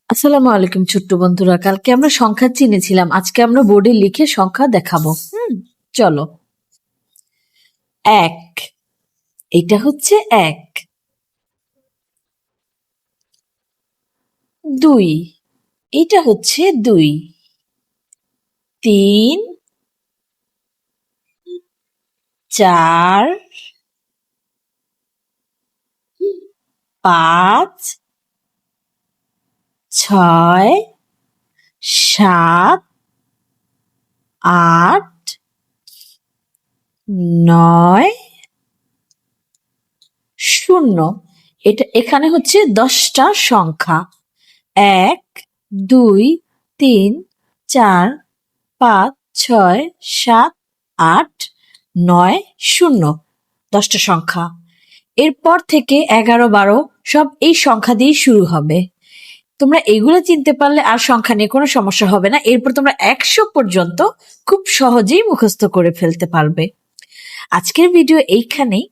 আসসালামু আলাইকুম ছোট্ট বন্ধুরা, কালকে আমরা সংখ্যা চিনেছিলাম, আজকে আমরা বোর্ডে লিখে সংখ্যা দেখাবো। চলো। এক, এটা হচ্ছে এক। দুই, এটা হচ্ছে দুই। তিন, চার, পাঁচ, ছয়, সাত, আট, নয়, শূন্য। এখানে হচ্ছে 10টা সংখ্যা। 1, 2, 3, 4, 5, 6, 7, 8, 9, 0। 10টা সংখ্যা। এরপর থেকে 11, 12 সব এই সংখ্যা দিয়েই শুরু হবে। তোমরা এগুলো চিনতে পারলে আর সংখ্যা নিয়ে কোনো সমস্যা হবে না। এরপর তোমরা 100 পর্যন্ত খুব সহজেই মুখস্থ করে ফেলতে পারবে। আজকের ভিডিও এইখানেই।